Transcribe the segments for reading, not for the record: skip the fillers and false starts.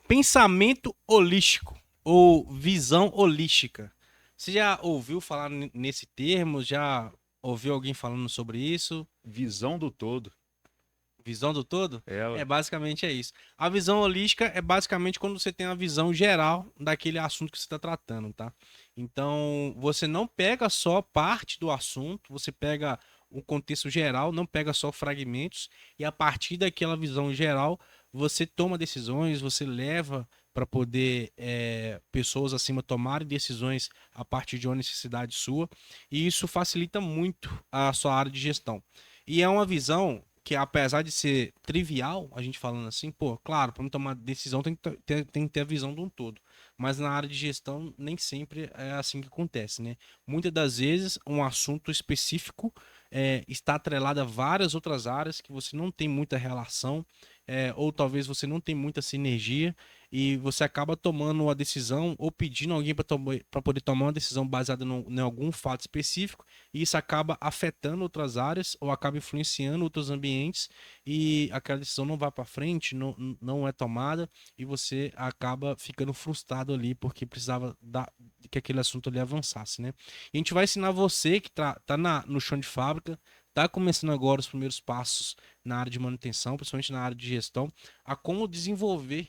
Pensamento holístico ou visão holística. Você já ouviu falar nesse termo? Já ouviu alguém falando sobre isso? Visão do todo. Visão do todo? É, Basicamente é isso. A visão holística é basicamente quando você tem a visão geral daquele assunto que você está tratando, tá? Então, você não pega só parte do assunto, você pega o contexto geral, não pega só fragmentos, e a partir daquela visão geral, você toma decisões, você leva para poder pessoas acima tomarem decisões a partir de uma necessidade sua, e isso facilita muito a sua área de gestão. E é uma visão que, apesar de ser trivial, a gente falando assim, pô, claro, para tomar decisão tem que ter a visão de um todo. Mas na área de gestão, nem sempre é assim que acontece, né? Muitas das vezes, um assunto específico está atrelado a várias outras áreas que você não tem muita relação, ou talvez você não tem muita sinergia, e você acaba tomando uma decisão ou pedindo alguém para poder tomar uma decisão baseada em algum fato específico, e isso acaba afetando outras áreas ou acaba influenciando outros ambientes e aquela decisão não vai para frente, não é tomada e você acaba ficando frustrado ali porque precisava que aquele assunto ali avançasse, né? E a gente vai ensinar você que tá no chão de fábrica, tá começando agora os primeiros passos na área de manutenção, principalmente na área de gestão, a como desenvolver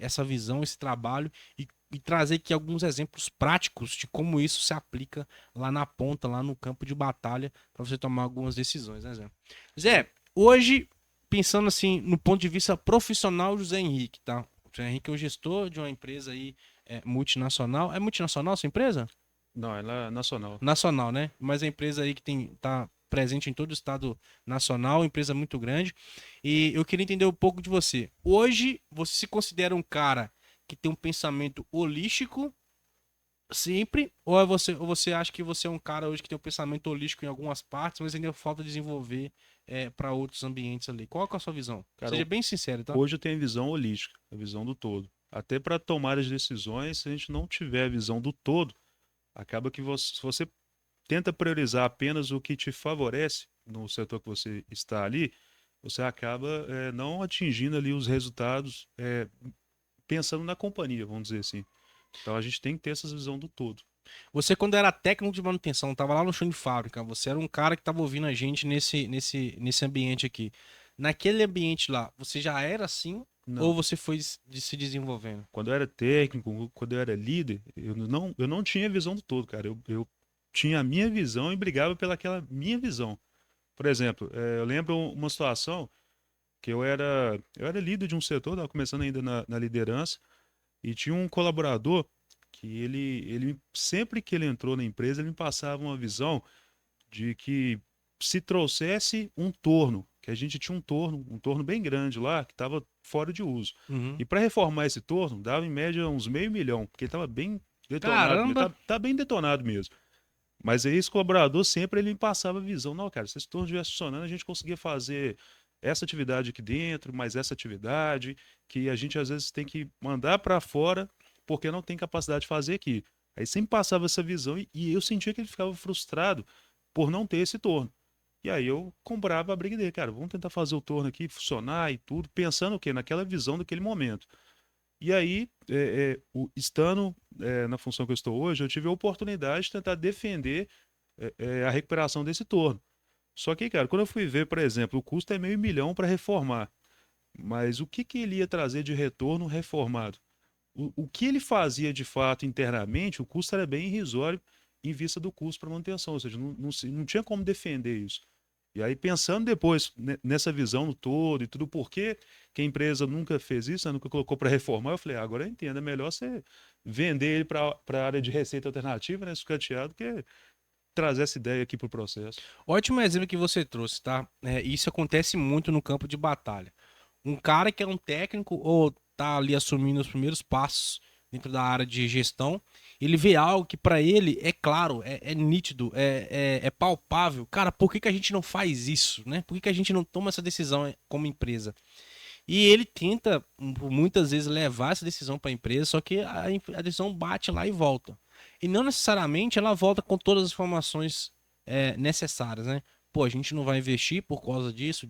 essa visão, esse trabalho e trazer aqui alguns exemplos práticos de como isso se aplica lá na ponta, lá no campo de batalha, para você tomar algumas decisões, né, Zé? sim. Zé, hoje, pensando assim, no ponto de vista profissional, José Henrique, tá? O José Henrique é o gestor de uma empresa aí multinacional. É multinacional a sua empresa? Não, ela é nacional. Nacional, né? Mas a empresa aí que tá presente em todo o estado nacional, empresa muito grande. E eu queria entender um pouco de você. Hoje, você se considera um cara que tem um pensamento holístico sempre? Ou você acha que você é um cara hoje que tem um pensamento holístico em algumas partes, mas ainda falta desenvolver para outros ambientes ali? Qual é a sua visão? Cara, Seja bem sincero, tá? hoje eu tenho a visão holística, a visão do todo. Até para tomar as decisões, se a gente não tiver a visão do todo, acaba que você, se você tenta priorizar apenas o que te favorece no setor que você está ali, você acaba não atingindo ali os resultados pensando na companhia, vamos dizer assim. Então a gente tem que ter essa visão do todo. Você, quando era técnico de manutenção, estava lá no chão de fábrica, você era um cara que estava ouvindo a gente nesse ambiente aqui. Naquele ambiente lá, você já era assim ou Não. você foi se desenvolvendo? Quando eu era técnico, quando eu era líder, eu não tinha visão do todo, cara. Eu tinha a minha visão e brigava pelaquela minha visão. Por exemplo, eu lembro uma situação que eu era líder de um setor, estava começando ainda na liderança, e tinha um colaborador que ele sempre que ele entrou na empresa, ele me passava uma visão de que se trouxesse um torno, que a gente tinha um torno bem grande lá, que estava fora de uso. Uhum. E para reformar esse torno, dava em média uns meio milhão, porque ele estava bem detonado, Caramba! tá bem detonado mesmo. Mas aí esse colaborador sempre ele me passava a visão, não, cara, se esse torno estivesse funcionando, a gente conseguia fazer essa atividade aqui dentro, mais essa atividade, que a gente às vezes tem que mandar para fora porque não tem capacidade de fazer aqui. Aí sempre passava essa visão e eu sentia que ele ficava frustrado por não ter esse torno. E aí eu comprava a briga dele, cara, vamos tentar fazer o torno aqui funcionar e tudo, pensando o quê? Naquela visão daquele momento. E aí, estando na função que eu estou hoje, eu tive a oportunidade de tentar defender a recuperação desse torno. Só que, cara, quando eu fui ver, por exemplo, o custo é meio milhão para reformar, mas o que que ele ia trazer de retorno reformado? O que ele fazia de fato internamente, o custo era bem irrisório em vista do custo para manutenção, ou seja, não tinha como defender isso. E aí, pensando depois nessa visão no todo e tudo, por que que a empresa nunca fez isso, né, nunca colocou para reformar, eu falei, agora eu entendo, é melhor você vender ele para a área de receita alternativa, né, sucateado, que trazer essa ideia aqui para o processo. Ótimo exemplo que você trouxe, tá? Isso acontece muito no campo de batalha. Um cara que é um técnico ou tá ali assumindo os primeiros passos dentro da área de gestão, ele vê algo que para ele é claro, é nítido, é palpável. Cara, por que que a gente não faz isso, né? Por que que a gente não toma essa decisão como empresa? E ele tenta muitas vezes levar essa decisão para a empresa, só que a decisão bate lá e volta. E não necessariamente ela volta com todas as informações necessárias, né? Pô, a gente não vai investir por causa disso.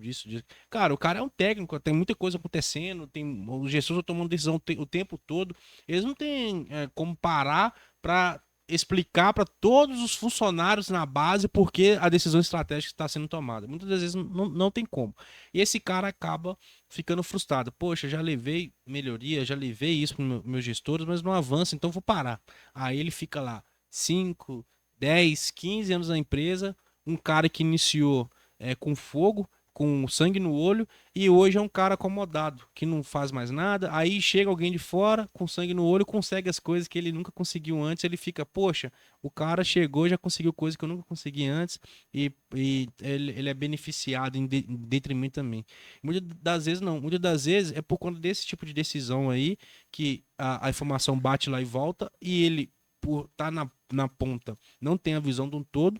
Cara, o cara é um técnico, tem muita coisa acontecendo, os gestores estão tomando decisão o tempo todo. Eles não têm como parar para explicar para todos os funcionários na base por que a decisão estratégica está sendo tomada. Muitas das vezes não tem como. E esse cara acaba ficando frustrado. Poxa, já levei melhoria, já levei isso para meus gestores, mas não avança, então vou parar. Aí ele fica lá 5, 10, 15 anos na empresa, um cara que iniciou com fogo, com sangue no olho, e hoje é um cara acomodado, que não faz mais nada. Aí chega alguém de fora, com sangue no olho, consegue as coisas que ele nunca conseguiu antes. Ele fica, poxa, o cara chegou, já conseguiu coisas que eu nunca consegui antes, e ele é beneficiado em detrimento também. Muitas das vezes não, muitas das vezes é por conta desse tipo de decisão aí que a informação bate lá e volta, e ele, por estar na ponta, não tem a visão de um todo,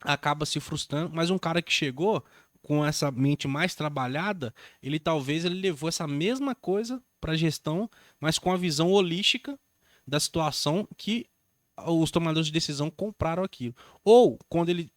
acaba se frustrando, mas um cara que chegou com essa mente mais trabalhada, ele levou essa mesma coisa para a gestão, mas com a visão holística da situação que os tomadores de decisão compraram aquilo. Ou quando ele,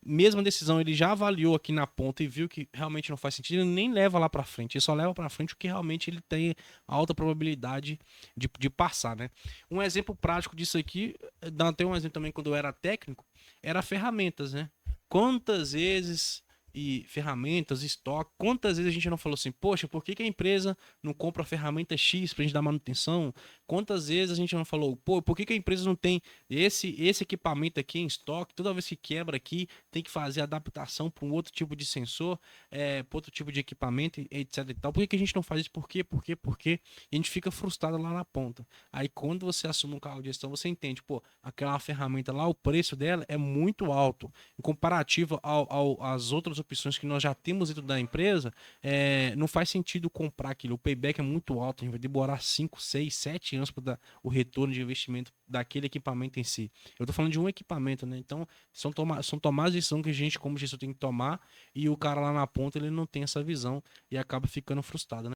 mesma decisão, ele já avaliou aqui na ponta e viu que realmente não faz sentido, ele nem leva lá para frente, ele só leva para frente o que realmente ele tem alta probabilidade de passar, né? Um exemplo prático disso aqui, dá até um exemplo também quando eu era técnico, era ferramentas, né? Quantas vezes e ferramentas, estoque, quantas vezes a gente não falou assim, poxa, por que que a empresa não compra a ferramenta X pra gente dar manutenção? Quantas vezes a gente não falou, pô, por que que a empresa não tem esse equipamento aqui em estoque? Toda vez que quebra aqui, tem que fazer adaptação para um outro tipo de sensor, para outro tipo de equipamento, etc e tal. Por que que a gente não faz isso? Por quê? Por quê? Por quê? E a gente fica frustrado lá na ponta. Aí quando você assume um cargo de gestão, você entende, pô, aquela ferramenta lá, o preço dela é muito alto. Em comparativo às outras opções que nós já temos dentro da empresa, não faz sentido comprar aquilo. O payback é muito alto, a gente vai demorar 5, 6, 7 anos para dar o retorno de investimento daquele equipamento em si. Eu estou falando de um equipamento, né? Então, são tomadas de decisão que a gente, como gestor, tem que tomar, e o cara lá na ponta, ele não tem essa visão e acaba ficando frustrado, né?